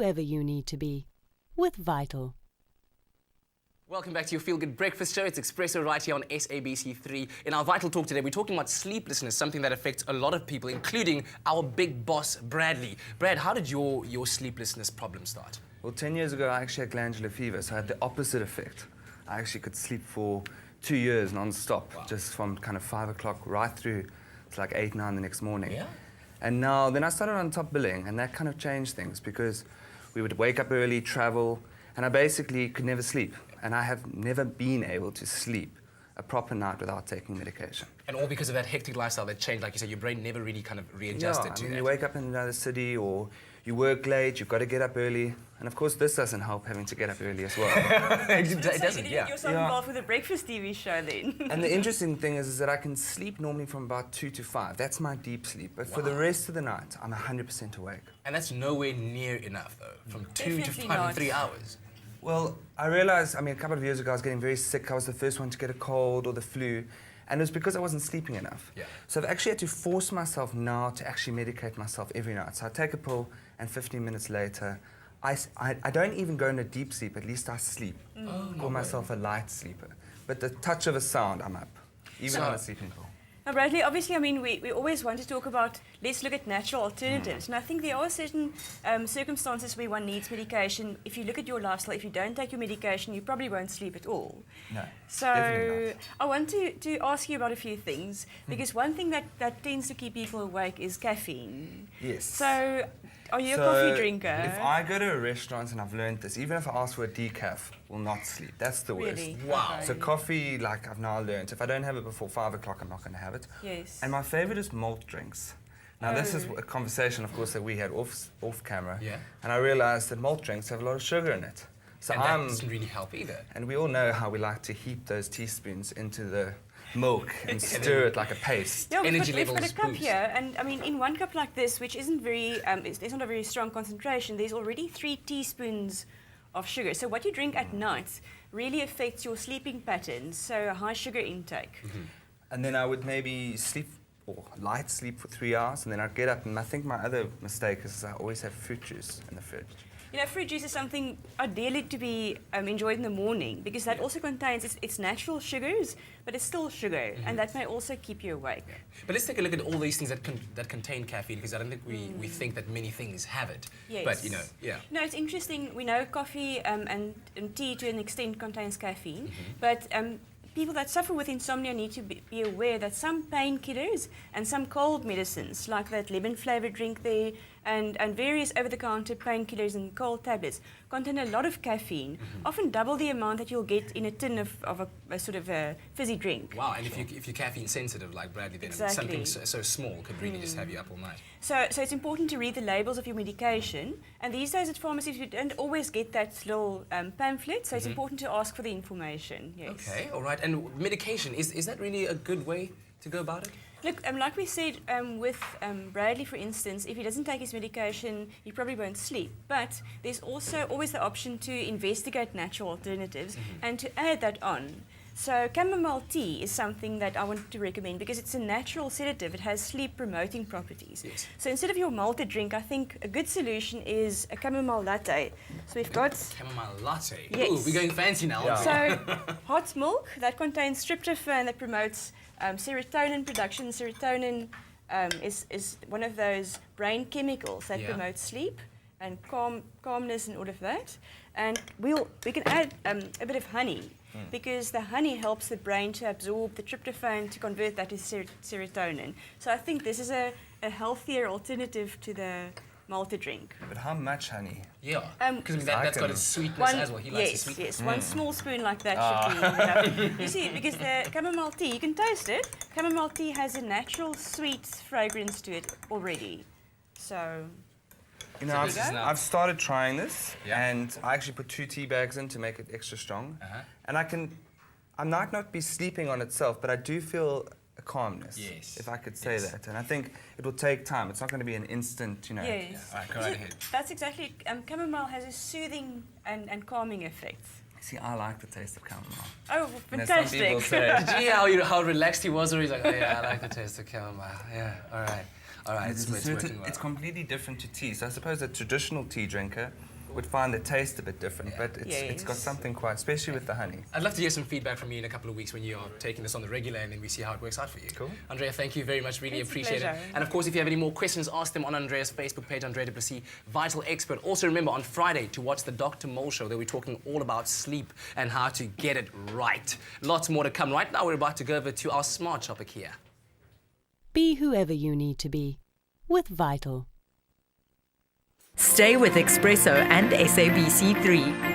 whoever you need to be with Vital. Welcome back to your Feel Good Breakfast Show. It's Espresso right here on SABC3. In our Vital Talk today, we're talking about sleeplessness, something that affects a lot of people, including our big boss, Bradley. Brad, how did your sleeplessness problem start? Well, 10 years ago, I actually had glandular fever, so I had the opposite effect. I actually could sleep for 2 years non-stop, just from kind of 5 o'clock right through to like 8, 9 the next morning. Yeah. And then I started on top billing, and that kind of changed things because we would wake up early, travel, and I basically could never sleep. And I have never been able to sleep a proper night without taking medication. And all because of that hectic lifestyle that changed, like you said, your brain never really kind of readjusted to that. You wake up in another city, or you work late, you've got to get up early. And of course, this doesn't help, having to get up early as well. It doesn't, yeah. You're so involved with the breakfast TV show then. And the interesting thing is that I can sleep normally from about 2 to 5. That's my deep sleep. But for the rest of the night, I'm 100% awake. And that's nowhere near enough, though, from 2 to 5 not. in 3 hours. Well, I realized, a couple of years ago, I was getting very sick. I was the first one to get a cold or the flu. And it was because I wasn't sleeping enough. Yeah. So I've actually had to force myself now to actually medicate myself every night. So I take a pill, and 15 minutes later, I don't even go into deep sleep. At least I sleep. I call myself a light sleeper. But the touch of a sound, I'm up, even on a sleeping pill. Now, Bradley, obviously, we always want to talk about, let's look at natural alternatives. And I think there are certain circumstances where one needs medication. If you look at your lifestyle, if you don't take your medication, you probably won't sleep at all. No, so definitely not. I want to ask you about a few things, because one thing that tends to keep people awake is caffeine. Yes. So are you a coffee drinker? If I go to a restaurant, and I've learned this, even if I ask for a decaf, will not sleep. That's the Really? worst. Wow. Okay. So coffee, like I've now learned, if I don't have it before 5 o'clock, I'm not going to have it. Yes. And my favorite is malt drinks. Now, this is a conversation, of course, that we had off camera. Yeah. And I realized that malt drinks have a lot of sugar in it. So And that doesn't really help either. And we all know how we like to heap those teaspoons into the milk and stir it like a paste. Yeah, Energy we've got a levels cup boost. here, and in one cup like this, which isn't very, there's not a very strong concentration, there's already 3 teaspoons of sugar. So what you drink at night really affects your sleeping patterns, so a high sugar intake. And then I would maybe sleep, or light sleep for 3 hours, and then I'd get up, and I think my other mistake is I always have fruit juice in the fridge. You know, fruit juice is something ideally to be enjoyed in the morning, because that also contains, it's natural sugars, but it's still sugar, and that may also keep you awake. But let's take a look at all these things that contain caffeine, because I don't think we think that many things have it. Yes. But, you know, yeah. No, it's interesting. We know coffee and tea to an extent contains caffeine, but people that suffer with insomnia need to be aware that some painkillers and some cold medicines, like that lemon-flavoured drink there, and various over-the-counter painkillers and cold tablets, contain a lot of caffeine, often double the amount that you'll get in a tin of a sort of a fizzy drink. Wow, and if you're caffeine sensitive like Bradley, then Exactly. something so small could really just have you up all night. So it's important to read the labels of your medication, and these days at pharmacies you don't always get that little pamphlet, so it's important to ask for the information. Yes. Okay, all right. And medication, is that really a good way to go about it? Look, like we said with Bradley, for instance, if he doesn't take his medication, he probably won't sleep. But there's also always the option to investigate natural alternatives and to add that on. So chamomile tea is something that I want to recommend because it's a natural sedative. It has sleep-promoting properties. Yes. So instead of your malted drink, I think a good solution is a chamomile latte. So we've got... Chamomile latte. Yes. Ooh, we're going fancy now. Yeah. So hot milk, that contains tryptophan that promotes serotonin production. Serotonin is one of those brain chemicals that promotes sleep and calmness and all of that. And we can add a bit of honey because the honey helps the brain to absorb the tryptophan to convert that to serotonin. So I think this is a healthier alternative to the malted drink. But how much honey? Yeah, because that's got its sweetness as well. He likes the sweetness. Yes, one small spoon like that should be enough. You see, because the chamomile tea, you can taste it. Chamomile tea has a natural sweet fragrance to it already. So... You know, I've started trying this, and I actually put 2 tea bags in to make it extra strong. And I might not be sleeping on itself, but I do feel a calmness, if I could say that. And I think it will take time. It's not going to be an instant, you know. Yes. All right, go right ahead. That's exactly it. Chamomile has a soothing and calming effect. See, I like the taste of chamomile. Oh, You know, some fantastic. people say, Did you hear how relaxed he was? Or he's like, oh yeah, I like the taste of chamomile. Yeah, all right. All right, it's working well. it's completely different to tea. So I suppose a traditional tea drinker would find the taste a bit different, but it's got something quite, especially with the honey. I'd love to hear some feedback from you in a couple of weeks when you are taking this on the regular, and then we see how it works out for you. Cool. Andrea, thank you very much. Really It's a appreciate it. pleasure. And of course, if you have any more questions, ask them on Andrea's Facebook page, Andrea Duplessis, Vital Expert. Also remember, on Friday, to watch the Dr. Mole Show. They'll be talking all about sleep and how to get it right. Lots more to come. Right now, we're about to go over to our Smart Shopper here. Be whoever you need to be with Vital. Stay with Espresso and SABC3.